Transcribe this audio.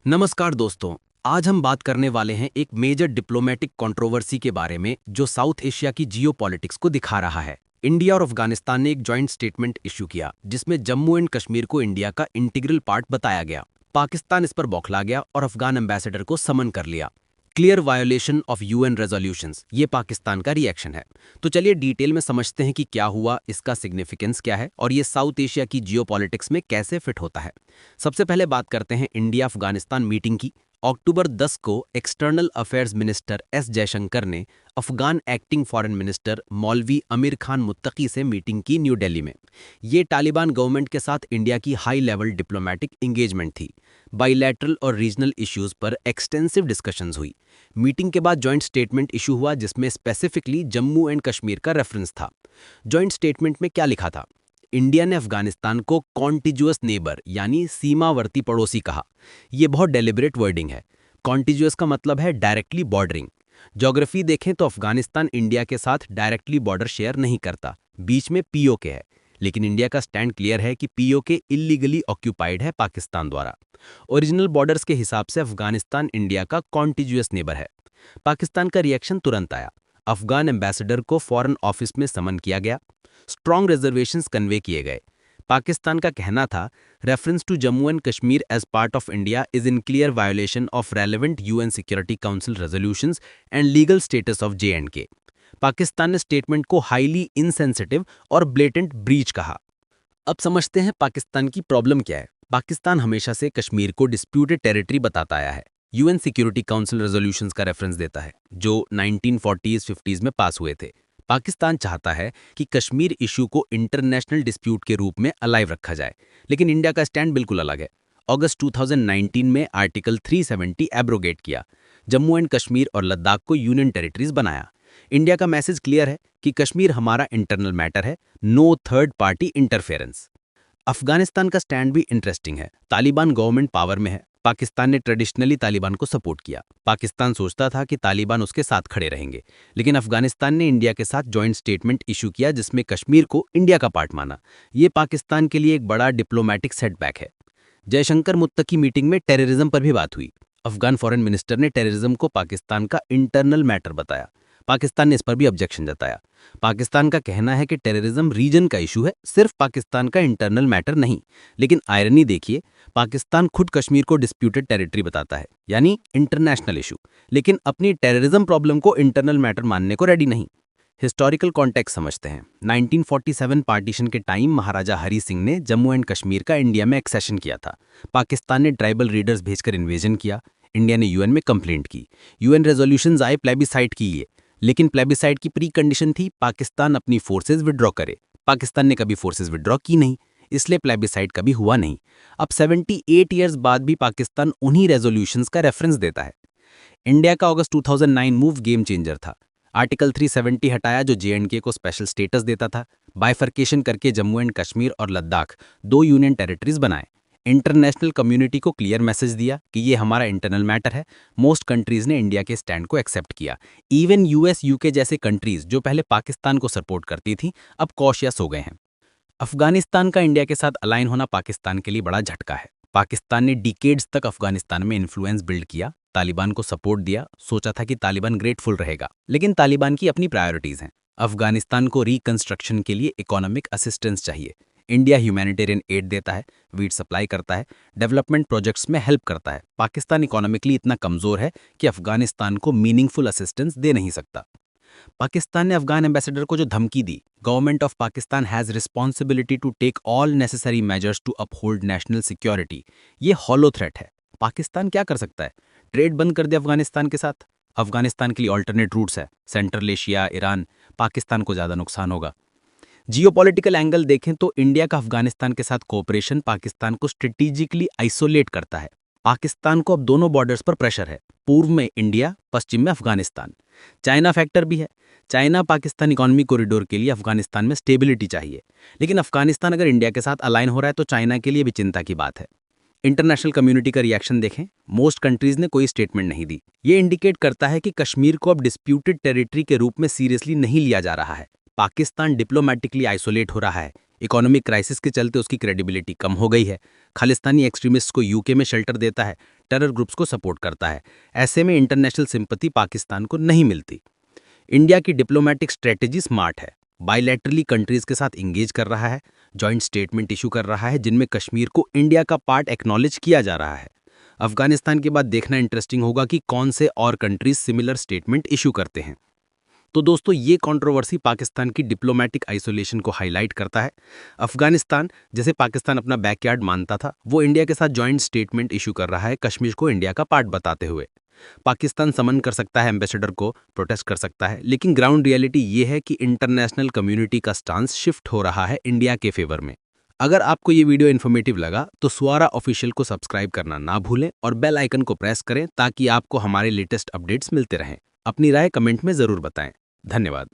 नमस्कार दोस्तों। आज हम बात करने वाले हैं एक मेजर डिप्लोमेटिक कंट्रोवर्सी के बारे में जो साउथ एशिया की जियोपॉलिटिक्स को दिखा रहा है। इंडिया और अफगानिस्तान ने एक जॉइंट स्टेटमेंट इशू किया जिसमें जम्मू एंड कश्मीर को इंडिया का इंटीग्रल पार्ट बताया गया। पाकिस्तान इस पर बौखला गया और अफगान एम्बेसडर को समन कर लिया। Clear violation of UN resolutions, ये पाकिस्तान का रिएक्शन है। तो चलिए डिटेल में समझते हैं कि क्या हुआ, इसका सिग्निफिकेंस क्या है और ये साउथ एशिया की जियोपॉलिटिक्स में कैसे फिट होता है। सबसे पहले बात करते हैं इंडिया अफगानिस्तान मीटिंग की। अक्टूबर 10 को external affairs minister S Jaishankar ने अफगान एक्टिंग फॉरेन मिनिस्टर मौलवी अमीर खान मुत्तकी से मीटिंग की न्यू दिल्ली में। ये तालिबान गवर्नमेंट के साथ इंडिया की हाई लेवल डिप्लोमेटिक इंगेजमेंट थी। बाइलैटरल और रीजनल इश्यूज पर एक्सटेंसिव डिस्कशंस हुई। मीटिंग के बाद जॉइंट स्टेटमेंट इशू हुआ जिसमें स्पेसिफिकली जम्मू एंड कश्मीर का रेफरेंस था। जॉइंट स्टेटमेंट में क्या लिखा था? इंडिया ने अफगानिस्तान को कॉन्टिजुअस नेबर यानी सीमावर्ती पड़ोसी कहा। यह बहुत डेलिबरेट वर्डिंग है। कॉन्टिजुअस का मतलब है डायरेक्टली बॉर्डरिंग। ज्योग्राफी देखें तो अफगानिस्तान इंडिया के साथ डायरेक्टली बॉर्डर शेयर नहीं करता, बीच में पीओके है। लेकिन इंडिया का स्टैंड क्लियर है कि पीओके इलीगली ऑक्यूपाइड है पाकिस्तान द्वारा। ओरिजिनल बॉर्डर्स के हिसाब से अफगानिस्तान इंडिया का कॉन्टिजुअस नेबर है। पाकिस्तान का रिएक्शन तुरंत आया। अफगान एम्बेसडर को फॉरेन ऑफिस में समन किया गया। स्ट्रॉन्ग रिजर्वेशंस कन्वे किए गए। पाकिस्तान का कहना था, reference to Jammu and Kashmir as part of India is in clear violation of relevant UN Security Council resolutions and legal status of J&K। Pakistan ने स्टेटमेंट को हाईली इनसेंसिटिव और ब्लेटेंट ब्रीच कहा। अब समझते हैं पाकिस्तान की प्रॉब्लम क्या है। पाकिस्तान हमेशा से कश्मीर को डिस्प्यूटेड टेरिटरी बताता आया है। यूएन सिक्योरिटी काउंसिल रेजोल्यूशंस का रेफरेंस देता है जो 1940s-50s में पास हुए थे। पाकिस्तान चाहता है कि कश्मीर इशू को इंटरनेशनल डिस्प्यूट के रूप में अलाइव रखा जाए, लेकिन इंडिया का स्टैंड बिल्कुल अलग है। अगस्त 2019 में आर्टिकल 370 एब्रोगेट किया। जम्मू एंड कश्मीर और लद्दाख को यूनियन टेरिटरीज बनाया। इंडिया का मैसेज क्लियर है कि कश्मीर हमारा इंटरनल मैटर है, no third party interference. Afghanistan का स्टैंड भी इंटरेस्टिंग है। तालिबान गवर्नमेंट पावर में है। पाकिस्तान ने ट्रेडिशनली तालिबान को सपोर्ट किया। पाकिस्तान सोचता था कि तालिबान उसके साथ खड़े रहेंगे, लेकिन अफगानिस्तान ने इंडिया के साथ जॉइंट स्टेटमेंट इशू किया जिसमें कश्मीर को इंडिया का पार्ट माना। ये पाकिस्तान के लिए एक बड़ा डिप्लोमेटिक सेटबैक है। जयशंकर मुत्तकी मीटिंग में टेररिज्म पर भी बात हुई। अफगान फॉरेन मिनिस्टर ने टेररिज्म को पाकिस्तान का इंटरनल मैटर बताया। पाकिस्तान ने इस पर भी ऑब्जेक्शन जताया। पाकिस्तान का कहना है कि टेररिज्म रीजन का इशू है, सिर्फ पाकिस्तान का इंटरनल मैटर नहीं। लेकिन आयरनी देखिए, पाकिस्तान खुद कश्मीर को डिस्प्यूटेड टेरिटरी बताता है, यानी इंटरनेशनल इशू, लेकिन अपनी टेररिज्म प्रॉब्लम को इंटरनल मैटर मानने को रेडी नहीं। हिस्टोरिकल कॉन्टेक्स्ट समझते हैं। 1947 पार्टीशन के टाइम महाराजा हरी सिंह ने जम्मू एंड कश्मीर का इंडिया में एक्सेशन किया था। पाकिस्तान ने ट्राइबल रीडर्स भेजकर इन्वेजन किया। इंडिया ने यूएन में कंप्लेंट की। यूएन रेजोल्यूशंस आए, प्लेबिसाइट की लिए, लेकिन प्लेबिसाइट की प्री कंडीशन थी पाकिस्तान अपनी फोर्सेज विड्रॉ करे। पाकिस्तान ने कभी फोर्सेज विड्रॉ की नहीं, इसलिए प्लेबिसाइट कभी हुआ नहीं। अब 78 ईयर्स बाद भी पाकिस्तान उन्हीं रेजोल्यूशंस का रेफरेंस देता है। इंडिया का अगस्त 2009 मूव गेम चेंजर था। आर्टिकल 370 हटाया जो J&K को स्पेशल स्टेटस देता था। बाइफर्केशन करके जम्मू एंड कश्मीर और लद्दाख 2 यूनियन टेरिटरीज बनाए। इंटरनेशनल कम्युनिटी को क्लियर मैसेज दिया कि ये हमारा इंटरनल मैटर है। मोस्ट कंट्रीज ने इंडिया के स्टैंड को एक्सेप्ट किया। इवन यूएस यूके जैसे कंट्रीज जो पहले पाकिस्तान को सपोर्ट करती थी अब कॉशियस हो गए हैं। अफगानिस्तान का इंडिया के साथ अलाइन होना पाकिस्तान के लिए बड़ा झटका है। पाकिस्तान ने डिकेड्स तक अफगानिस्तान में इन्फ्लुएंस बिल्ड किया, तालिबान को सपोर्ट दिया, सोचा था कि तालिबान ग्रेटफुल रहेगा, लेकिन तालिबान की अपनी प्रायोरिटीज हैं। अफगानिस्तान को रिकंस्ट्रक्शन के लिए इकोनॉमिक असिस्टेंस चाहिए। इंडिया ह्यूमैनिटेरियन एड देता है, वीट सप्लाई करता है, डेवलपमेंट प्रोजेक्ट्स में हेल्प करता है। पाकिस्तान इकोनॉमिकली इतना कमजोर है कि अफगानिस्तान को मीनिंगफुल असिस्टेंस दे नहीं सकता। पाकिस्तान ने अफगान एम्बेसडर को जो धमकी दी, government of Pakistan has responsibility to take all necessary measures to uphold national security, ये हॉलो थ्रेट है। पाकिस्तान क्या कर सकता है? ट्रेड बंद कर दे अफगानिस्तान के साथ। अफगानिस्तान के लिए ऑल्टरनेट रूट्स है, सेंट्रल एशिया, ईरान। पाकिस्तान को ज्यादा नुकसान होगा। जियोपॉलिटिकल एंगल देखें तो इंडिया का अफगानिस्तान के साथ कोऑपरेशन पाकिस्तान को स्ट्रेटेजिकली आइसोलेट करता है। पाकिस्तान को अब दोनों बॉर्डर्स पर प्रेशर है, पूर्व में इंडिया, पश्चिम में अफगानिस्तान। चाइना फैक्टर भी है। चाइना पाकिस्तान इकोनॉमी कॉरिडोर के लिए अफगानिस्तान में स्टेबिलिटी चाहिए, लेकिन अफगानिस्तान अगर इंडिया के साथ अलाइन हो रहा है तो चाइना के लिए भी चिंता की बात है। इंटरनेशनल कम्युनिटी का रिएक्शन देखें, मोस्ट कंट्रीज ने कोई स्टेटमेंट नहीं दी। ये इंडिकेट करता है कि कश्मीर को अब डिस्प्यूटेड टेरिटरी के रूप में सीरियसली नहीं लिया जा रहा है। पाकिस्तान डिप्लोमेटिकली आइसोलेट हो रहा है। इकोनॉमिक क्राइसिस के चलते उसकी क्रेडिबिलिटी कम हो गई है। खालिस्तानी एक्सट्रीमिस्ट को यूके में शेल्टर देता है, टेरर ग्रुप्स को सपोर्ट करता है। ऐसे में इंटरनेशनल सिंपैथी पाकिस्तान को नहीं मिलती। इंडिया की डिप्लोमेटिक स्ट्रेटेजी स्मार्ट है, बायलैटरली कंट्रीज के साथ इंगेज कर रहा है, जॉइंट स्टेटमेंट इशू कर रहा है जिनमें कश्मीर को इंडिया का पार्ट एक्नॉलेज किया जा रहा है। अफगानिस्तान के बाद देखना इंटरेस्टिंग होगा कि कौन से और कंट्रीज सिमिलर स्टेटमेंट इशू करते हैं। तो दोस्तों, ये कंट्रोवर्सी पाकिस्तान की डिप्लोमेटिक आइसोलेशन को हाईलाइट करता है। अफगानिस्तान, जैसे पाकिस्तान अपना बैकयार्ड मानता था, वो इंडिया के साथ जॉइंट स्टेटमेंट इशू कर रहा है कश्मीर को इंडिया का पार्ट बताते हुए। पाकिस्तान समन कर सकता है एम्बेसडर को, प्रोटेस्ट कर सकता है, लेकिन ग्राउंड रियलिटी ये है कि इंटरनेशनल कम्युनिटी का स्टांस शिफ्ट हो रहा है इंडिया के फेवर में। अगर आपको ये वीडियो इन्फॉर्मेटिव लगा तो स्वारा ऑफिशियल को सब्सक्राइब करना ना भूलें और बेल आइकन को प्रेस करें ताकि आपको हमारे लेटेस्ट अपडेट्स मिलते रहें। अपनी राय कमेंट में ज़रूर बताएं। धन्यवाद।